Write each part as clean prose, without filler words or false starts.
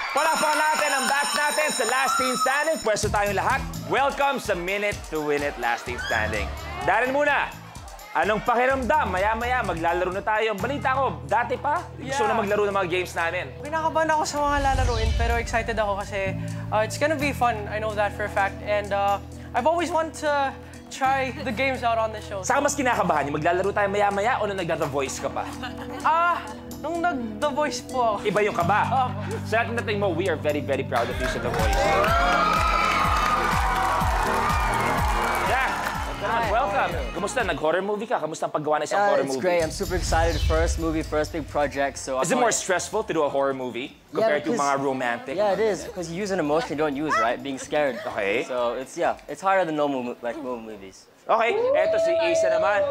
Palakpakan natin ang batch natin sa Last Team Standing. Pwesto tayong lahat. Welcome sa Minute to Win It Last Team Standing. Darren muna, anong pakiramdam? Maya-maya, maglalaro na tayo. Balita ko, dati pa, gusto na maglaro ng mga games namin. Pinakabahan ako sa mga lalaruin, pero excited ako kasi it's gonna be fun. I know that for a fact. And I've always wanted to try the games out on the show. Saan mas kinakabahan? Yung maglalaro tayo maya-maya o nung nagda-The Voice ka pa? Nung nag-The Voice po ako. Iba yung kaba. Sa ating natin mo, we are very, very proud of you sa The Voice. Jack, welcome. Kumusta? Nag-horror movie ka? Kamusta ang paggawa na isang horror movie? It's great. I'm super excited. First movie, first big project. So is it more stressful to do a horror movie compared to mga romantic? Yeah, it is. Because you use an emotion you don't use, right? Being scared. Okay. So it's harder than normal movies. Okay, eto si Isa naman.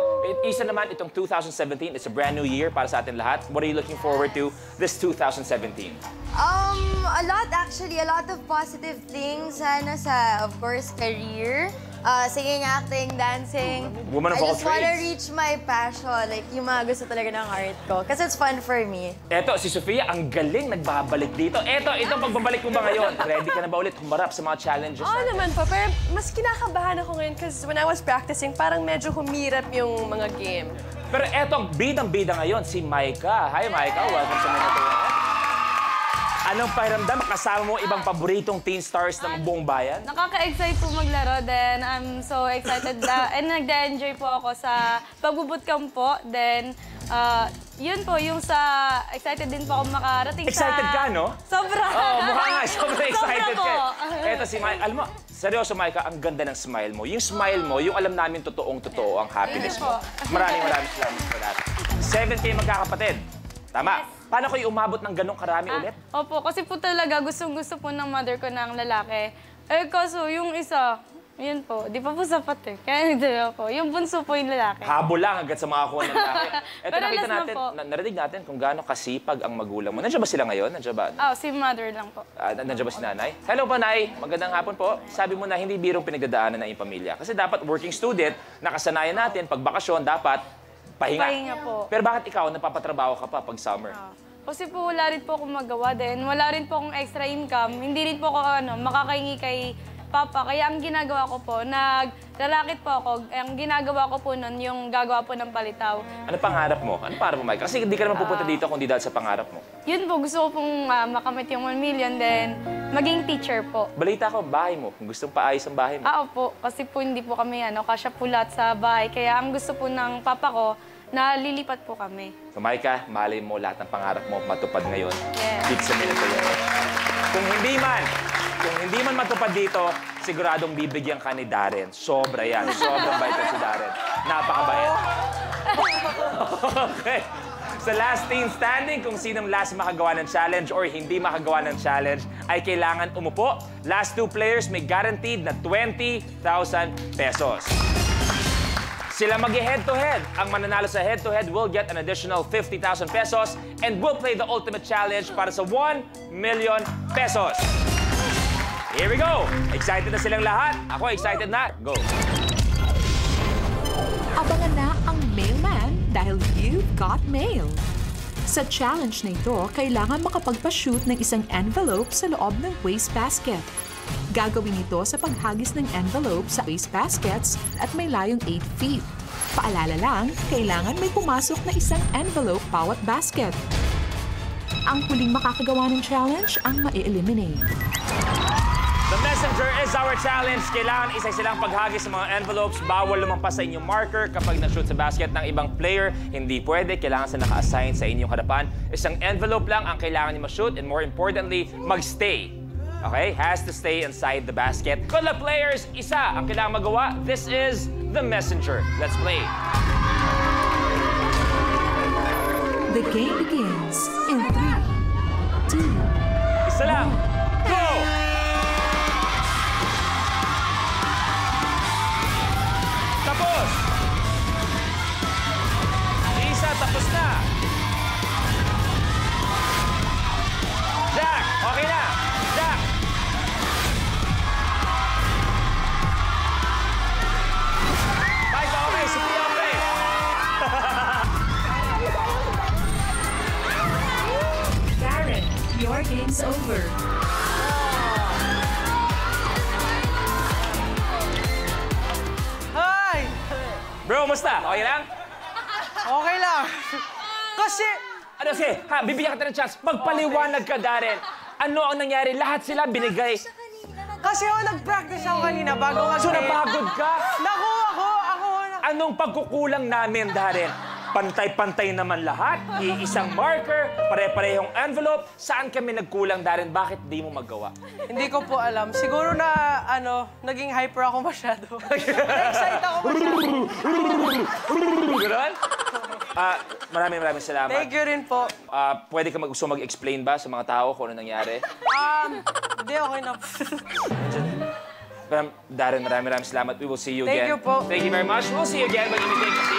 Isa naman, itong 2017, it's a brand new year para sa atin lahat. What are you looking forward to this 2017? A lot actually. A lot of positive things. Sana sa, of course, career. Singing, acting, dancing. Woman of all I just wanna trades. reach my passion. Like, yung mga gusto talaga ng art ko. Kasi it's fun for me. Eto, si Sofia, ang galing nagbabalik dito. Itong pagbabalik mo ba ngayon? Ready ka na ba ulit humarap sa mga challenges? Oo naman po, pero mas kinakabahan ako ngayon kasi when I was practicing, parang medyo humirap yung mga game. Pero eto, bidang-bida ngayon, si Maika. Hi, Maika. Welcome sa Minute to Win It. Anong pakiramdam? Kasama mo ibang paboritong teen stars ng buong bayan? Nakaka-excite po maglaro. Then, I'm so excited and nag-enjoy po ako sa pagbubootcamp po. Then, yun po, yung sa excited din po ako makarating Excited ka, no? Sobra! Oo, mukha nga. Sobrang excited Sobra ka. po. Eto si Maika. Alam mo, seryoso, Maika, ang ganda ng smile mo. Yung smile mo, yung alam namin totoong-totoo ang happiness mo. Maraming salamat for that. 7 kayo magkakapatid. Tama. Paano kayo umabot ng ganong karami ulit? Opo, kasi po talaga gustong-gusto po ng mother ko ng lalaki. Eh, kaso yung isa, yun po, di pa po sapat eh. Kaya nagdala po. Yung bunso po yung lalaki. Habol lang hanggat sa makakuha ng lalaki. Eto, Pero nakita last na natin, po. narinig natin kung gaano kasipag ang magulang mo. Nandiyan ba sila ngayon? Nandiyan ba? Si mother lang po. Nandiyan ba si nanay? Hello po, Nay. Magandang hapon po. Sabi mo na hindi birong pinagdadaanan ng iyong pamilya. Kasi dapat working student, nakasanayan natin, pag bakasyon, dapat pahinga. Pahinga po. Pero bakit ikaw, napapatrabaho ka pa pag summer? Kasi po wala rin po akong magawa din. Wala rin po akong extra income. Hindi rin po ako makakahingi kay Papa. Kaya ang ginagawa ko po, naglalakit po ako. Ang ginagawa ko po nun, yung gagawa po ng palitaw. Ano pangarap mo? Ano pangarap mo, Mike? Kasi hindi ka naman pupunta dito kung di dahil sa pangarap mo. Yun po, gusto ko pong makamit yung 1 million, then maging teacher po. Balita ko, bahay mo. Gustong paayos ang bahay mo. Opo. Kasi po hindi po kami, kasya po lahat sa bahay. Kaya ang gusto po ng Papa ko, na lilipat po kami. So, Maika, malay mo lahat ng pangarap mo matupad ngayon. Yes. Dito sa Minute to Win It. Kung hindi man matupad dito, siguradong bibigyan ka ni Darren. Sobra yan. Sobrang bait si Darren. Napakabait. Okay. Sa last team standing, kung sinong last makagawa ng challenge or hindi makagawa ng challenge, ay kailangan umupo. Last 2 players may guaranteed na 20,000 pesos. Sila mag-head-to-head. Ang mananalo sa head-to-head will get an additional 50,000 pesos and will play the ultimate challenge para sa 1 million pesos. Here we go! Excited na silang lahat? Ako excited na. Go! Abangan na ang mailman dahil you've got mail. Sa challenge na ito, kailangan makapagpa-shoot ng isang envelope sa loob ng wastebasket. Gagawin ito sa paghagis ng envelope sa wastebaskets at may layong 8 feet. Paalala lang, kailangan may pumasok na isang envelope bawat basket. Ang huling makakagawa ng challenge ang ma-eliminate. The messenger is our challenge. Kailangan isa silang paghagis sa mga envelopes. Bawal lumampas sa inyong marker kapag na-shoot sa basket ng ibang player. Hindi pwede. Kailangan sa naka-assign sa inyong harapan. Isang envelope lang ang kailangan niyo ma-shoot and more importantly, mag-stay. Okay? Has to stay inside the basket. Good luck, players! Isa ang kailangan magawa. This is the messenger. Let's play. The game begins in 3, 2, Isa lang. Go! Tapos! Isa, tapos na. Jack, okay na. Jack! Mike, okay. Sophia, okay. Darren, your game's over. over. Hi! Bro, musta? Okay lang? Okay lang. Kasi, Ano sige, bibigyan kita ng chance. Magpaliwanag ka, Darren. Ano ang nangyari? Lahat sila binigay. kasi nag-practice ako kanina bago So napagod ka? Naku, ako. Anong pagkukulang namin, Darren? Pantay-pantay naman lahat. Iisang marker, pare-parehong envelope. Saan kami nagkulang, Darren? Bakit di mo magawa? Hindi ko po alam. Siguro na, naging hyper ako masyado. Excited ako masyado. Ganon? Maraming salamat. Thank you rin po. Pwede ka gusto mag-explain ba sa mga tao kung ano nangyari? Hindi, okay na. Darren, maraming salamat. We will see you Thank again. you po. Thank you very much. We'll see you again. Mag-imitate kasi.